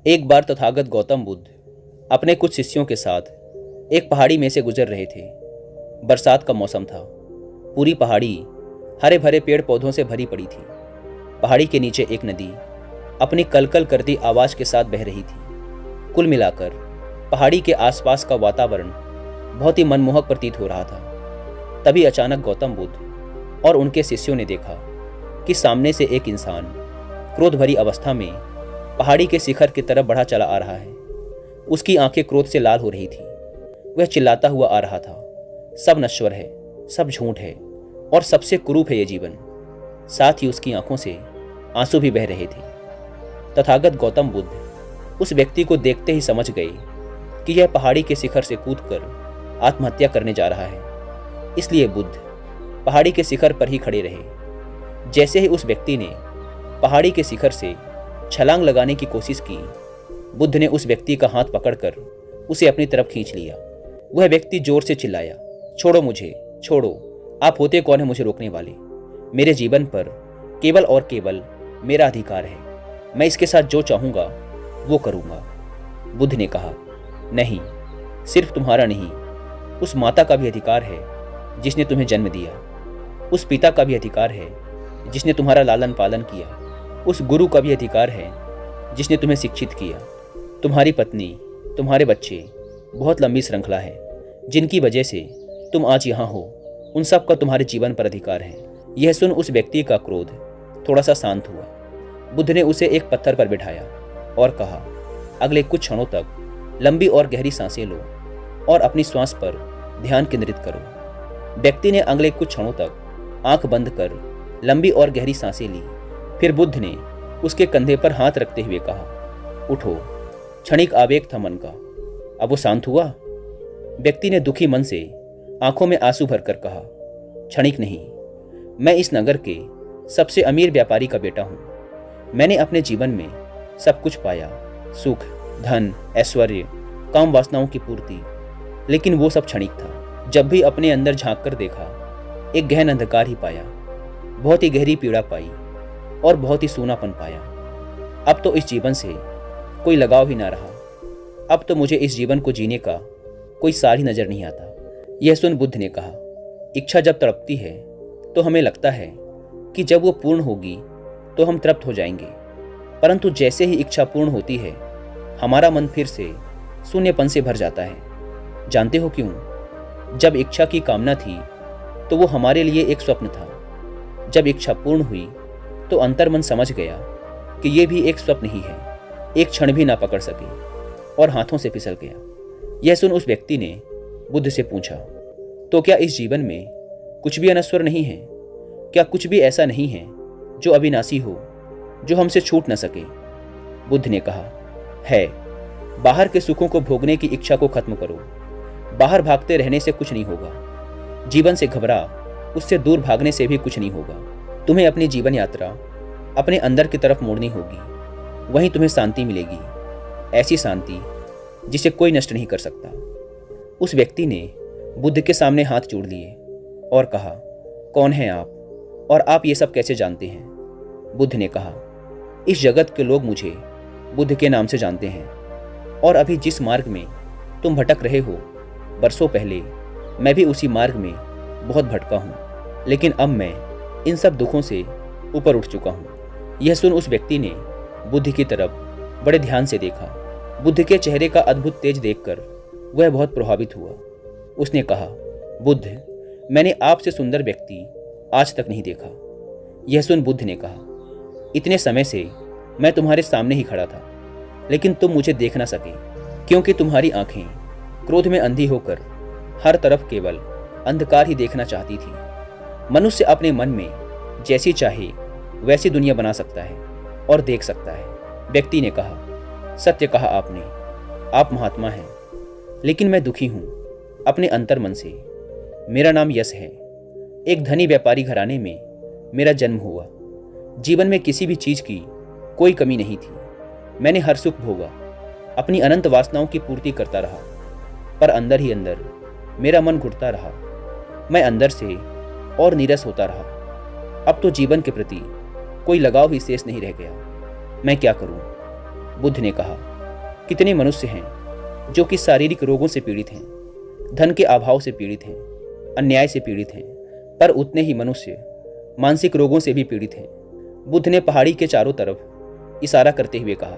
एक बार तथागत गौतम बुद्ध अपने कुछ शिष्यों के साथ एक पहाड़ी में से गुजर रहे थे। बरसात का मौसम था। पूरी पहाड़ी हरे भरे पेड़ पौधों से भरी पड़ी थी। पहाड़ी के नीचे एक नदी अपनी कलकल करती आवाज के साथ बह रही थी। कुल मिलाकर पहाड़ी के आसपास का वातावरण बहुत ही मनमोहक प्रतीत हो रहा था। तभी अचानक गौतम बुद्ध और उनके शिष्यों ने देखा कि सामने से एक इंसान क्रोध भरी अवस्था में पहाड़ी के शिखर की तरफ बढ़ा चला आ रहा है। उसकी आंखें क्रोध से लाल हो रही थी। वह चिल्लाता हुआ आ रहा था, सब नश्वर है, सब झूठ है और सबसे कुरूप है ये जीवन। साथ ही उसकी आंखों से आंसू भी बह रहे थे। तथागत गौतम बुद्ध उस व्यक्ति को देखते ही समझ गए कि यह पहाड़ी के शिखर से कूदकर आत्महत्या करने जा रहा है। इसलिए बुद्ध पहाड़ी के शिखर पर ही खड़े रहे। जैसे ही उस व्यक्ति ने पहाड़ी के शिखर से छलांग लगाने की कोशिश की, बुद्ध ने उस व्यक्ति का हाथ पकड़कर उसे अपनी तरफ खींच लिया। वह व्यक्ति जोर से चिल्लाया, छोड़ो मुझे, छोड़ो, आप होते कौन है मुझे रोकने वाले? मेरे जीवन पर केवल और केवल मेरा अधिकार है। मैं इसके साथ जो चाहूंगा वो करूंगा। बुद्ध ने कहा, नहीं, सिर्फ तुम्हारा नहीं, उस माता का भी अधिकार है जिसने तुम्हें जन्म दिया। उस पिता का भी अधिकार है जिसने तुम्हारा लालन पालन किया। उस गुरु का भी अधिकार है जिसने तुम्हें शिक्षित किया। तुम्हारी पत्नी, तुम्हारे बच्चे, बहुत लंबी श्रृंखला है जिनकी वजह से तुम आज यहाँ हो। उन सब का तुम्हारे जीवन पर अधिकार है। यह सुन उस व्यक्ति का क्रोध थोड़ा सा शांत हुआ। बुद्ध ने उसे एक पत्थर पर बिठाया और कहा, अगले कुछ क्षणों तक लंबी और गहरी सांसें लो और अपनी श्वास पर ध्यान केंद्रित करो। व्यक्ति ने अगले कुछ क्षणों तक आंख बंद कर लंबी और गहरी सांसें ली। फिर बुद्ध ने उसके कंधे पर हाथ रखते हुए कहा, उठो। क्षणिक आवेग था मन का, अब वो शांत हुआ। व्यक्ति ने दुखी मन से आंखों में आंसू भरकर कहा, क्षणिक नहीं, मैं इस नगर के सबसे अमीर व्यापारी का बेटा हूं। मैंने अपने जीवन में सब कुछ पाया, सुख, धन, ऐश्वर्य, काम वासनाओं की पूर्ति, लेकिन वो सब क्षणिक था। जब भी अपने अंदर झांक कर देखा, एक गहन अंधकार ही पाया, बहुत ही गहरी पीड़ा पाई और बहुत ही सूनापन पाया। अब तो इस जीवन से कोई लगाव ही ना रहा। अब तो मुझे इस जीवन को जीने का कोई सार ही नजर नहीं आता। यह सुन बुद्ध ने कहा, इच्छा जब तड़पती है तो हमें लगता है कि जब वो पूर्ण होगी तो हम तृप्त हो जाएंगे, परंतु जैसे ही इच्छा पूर्ण होती है हमारा मन फिर से शून्यपन से भर जाता है। जानते हो क्यों? जब इच्छा की कामना थी तो वो हमारे लिए एक स्वप्न था। जब इच्छा पूर्ण हुई तो अंतर्मन समझ गया कि ये भी एक स्वप्न ही है, एक क्षण भी ना पकड़ सके और हाथों से फिसल गया। यह सुन उस व्यक्ति ने बुद्ध से पूछा, तो क्या इस जीवन में कुछ भी अनश्वर नहीं है? क्या कुछ भी ऐसा नहीं है जो अविनाशी हो, जो हमसे छूट न सके? बुद्ध ने कहा, है। बाहर के सुखों को भोगने की इच्छा को खत्म करो। बाहर भागते रहने से कुछ नहीं होगा। जीवन से घबरा, उससे दूर भागने से भी कुछ नहीं होगा। तुम्हें अपनी जीवन यात्रा अपने अंदर की तरफ मोड़नी होगी, वहीं तुम्हें शांति मिलेगी, ऐसी शांति जिसे कोई नष्ट नहीं कर सकता। उस व्यक्ति ने बुद्ध के सामने हाथ जोड़ लिए और कहा, कौन हैं आप और आप ये सब कैसे जानते हैं? बुद्ध ने कहा, इस जगत के लोग मुझे बुद्ध के नाम से जानते हैं और अभी जिस मार्ग में तुम भटक रहे हो, बरसों पहले मैं भी उसी मार्ग में बहुत भटका हूँ, लेकिन अब मैं इन सब दुखों से ऊपर उठ चुका हूँ। यह सुन उस व्यक्ति ने बुद्ध की तरफ बड़े ध्यान से देखा। बुद्ध के चेहरे का अद्भुत तेज देखकर वह बहुत प्रभावित हुआ। उसने कहा, बुद्ध, मैंने आपसे सुंदर व्यक्ति आज तक नहीं देखा। यह सुन बुद्ध ने कहा, इतने समय से मैं तुम्हारे सामने ही खड़ा था, लेकिन तुम मुझे देख ना सके क्योंकि तुम्हारी आंखें क्रोध में अंधी होकर हर तरफ केवल अंधकार ही देखना चाहती थी। मनुष्य अपने मन में जैसी चाहे वैसी दुनिया बना सकता है और देख सकता है। व्यक्ति ने कहा, सत्य कहा आपने, आप महात्मा हैं, लेकिन मैं दुखी हूं अपने अंतर मन से। मेरा नाम यश है। एक धनी व्यापारी घराने में मेरा जन्म हुआ। जीवन में किसी भी चीज की कोई कमी नहीं थी। मैंने हर सुख भोगा, अपनी अनंत वासनाओं की पूर्ति करता रहा, पर अंदर ही अंदर मेरा मन घुटता रहा। मैं अंदर से और नीरस होता रहा। अब तो जीवन के प्रति कोई लगाव ही शेष नहीं रह गया। मैं क्या करूं? बुद्ध ने कहा, कितने मनुष्य हैं जो कि शारीरिक रोगों से पीड़ित हैं, धन के अभाव से पीड़ित हैं, अन्याय से पीड़ित हैं, पर उतने ही मनुष्य मानसिक रोगों से भी पीड़ित हैं। बुद्ध ने पहाड़ी के चारों तरफ इशारा करते हुए कहा,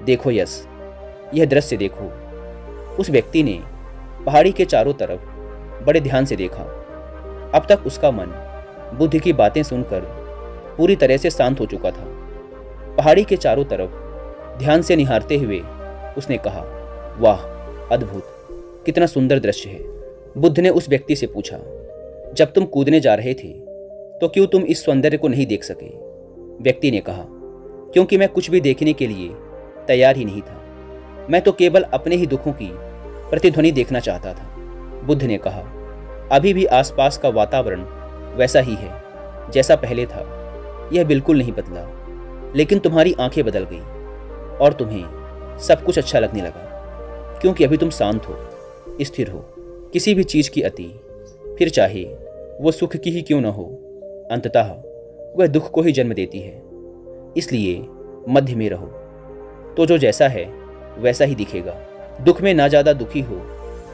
देखो यश, यह दृश्य देखो। उस व्यक्ति ने पहाड़ी के चारों तरफ बड़े ध्यान से देखा। अब तक उसका मन बुद्ध की बातें सुनकर पूरी तरह से शांत हो चुका था। पहाड़ी के चारों तरफ ध्यान से निहारते हुए उसने कहा, वाह, अद्भुत, कितना सुंदर दृश्य है। बुद्ध ने उस व्यक्ति से पूछा, जब तुम कूदने जा रहे थे तो क्यों तुम इस सौंदर्य को नहीं देख सके? व्यक्ति ने कहा, क्योंकि मैं कुछ भी देखने के लिए तैयार ही नहीं था। मैं तो केवल अपने ही दुखों की प्रतिध्वनि देखना चाहता था। बुद्ध ने कहा, अभी भी आसपास का वातावरण वैसा ही है जैसा पहले था, यह बिल्कुल नहीं बदला, लेकिन तुम्हारी आंखें बदल गई और तुम्हें सब कुछ अच्छा लगने लगा, क्योंकि अभी तुम शांत हो, स्थिर हो। किसी भी चीज की अति, फिर चाहे वो सुख की ही क्यों न हो, अंततः वह दुख को ही जन्म देती है। इसलिए मध्य में रहो, तो जो जैसा है वैसा ही दिखेगा। दुख में ना ज़्यादा दुखी हो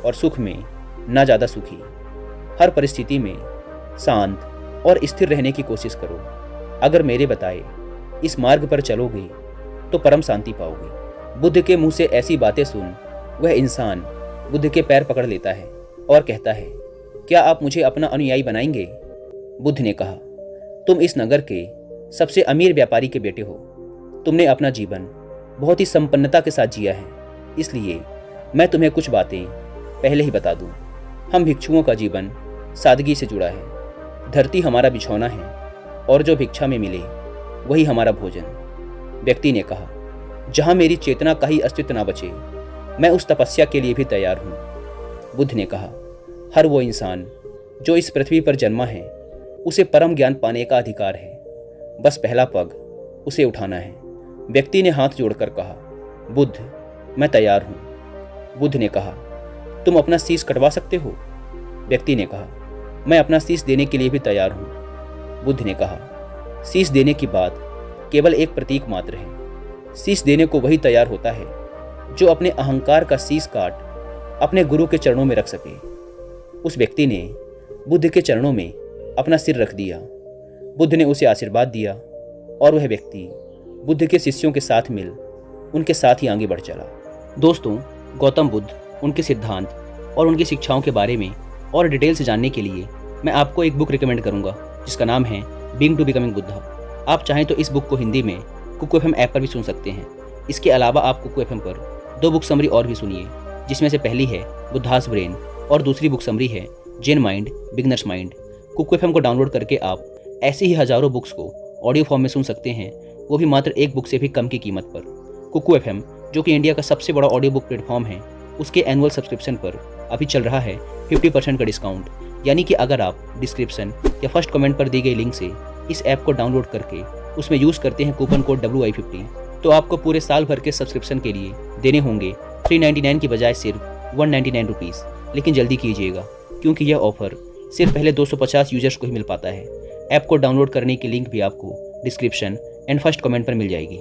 और सुख में ना ज़्यादा सुखी। हर परिस्थिति में शांत और स्थिर रहने की कोशिश करो। अगर मेरे बताए इस मार्ग पर चलोगे तो परम शांति पाओगे। बुद्ध के मुंह से ऐसी बातें सुन वह इंसान बुद्ध के पैर पकड़ लेता है और कहता है, क्या आप मुझे अपना अनुयायी बनाएंगे? बुद्ध ने कहा, तुम इस नगर के सबसे अमीर व्यापारी के बेटे हो। तुमने अपना जीवन बहुत ही संपन्नता के साथ जिया है, इसलिए मैं तुम्हें कुछ बातें पहले ही बता दूं। हम भिक्षुओं का जीवन सादगी से जुड़ा है। धरती हमारा बिछौना है और जो भिक्षा में मिले वही हमारा भोजन। व्यक्ति ने कहा, जहां मेरी चेतना का ही अस्तित्व ना बचे, मैं उस तपस्या के लिए भी तैयार हूं। बुद्ध ने कहा, हर वो इंसान जो इस पृथ्वी पर जन्मा है उसे परम ज्ञान पाने का अधिकार है, बस पहला पग उसे उठाना है। व्यक्ति ने हाथ जोड़कर कहा, बुद्ध, मैं तैयार हूं। बुद्ध ने कहा, तुम अपना शीश कटवा सकते हो? व्यक्ति ने कहा, मैं अपना शीश देने के लिए भी तैयार हूं। बुद्ध ने कहा, शीश देने की बात केवल एक प्रतीक मात्र है। शीश देने को वही तैयार होता है जो अपने अहंकार का शीश काट अपने गुरु के चरणों में रख सके। उस व्यक्ति ने बुद्ध के चरणों में अपना सिर रख दिया। बुद्ध ने उसे आशीर्वाद दिया और वह व्यक्ति बुद्ध के शिष्यों के साथ मिल उनके साथ ही आगे बढ़ चला। दोस्तों, गौतम बुद्ध, उनके सिद्धांत और उनकी शिक्षाओं के बारे में और डिटेल से जानने के लिए मैं आपको एक बुक रिकमेंड करूंगा जिसका नाम है बीइंग टू बिकमिंग बुद्धा। आप चाहें तो इस बुक को हिंदी में कुकू एफएम ऐप पर भी सुन सकते हैं। इसके अलावा आप कुकू एफएम पर 2 बुक समरी और भी सुनिए, जिसमें से पहली है बुद्धास ब्रेन और दूसरी बुक समरी है Zen mind beginner's mind. Kuku FM को डाउनलोड करके आप ऐसी ही हजारों बुक्स को ऑडियो फॉर्म में सुन सकते हैं, वो भी मात्र एक बुक से भी कम की कीमत पर। कुकू एफएम, जो कि इंडिया का सबसे बड़ा ऑडियो बुक प्लेटफॉर्म है, उसके एनुअल सब्सक्रिप्शन पर अभी चल रहा है 50% का डिस्काउंट। यानी कि अगर आप डिस्क्रिप्शन या फर्स्ट कमेंट पर दी गई लिंक से इस ऐप को डाउनलोड करके उसमें यूज़ करते हैं कूपन कोड WI50, तो आपको पूरे साल भर के सब्सक्रिप्शन के लिए देने होंगे 399 की बजाय सिर्फ 199 रुपीज़। लेकिन जल्दी कीजिएगा, क्योंकि यह ऑफर सिर्फ पहले 250 यूजर्स को ही मिल पाता है। ऐप को डाउनलोड करने की लिंक भी आपको डिस्क्रिप्शन एंड फर्स्ट कमेंट पर मिल जाएगी।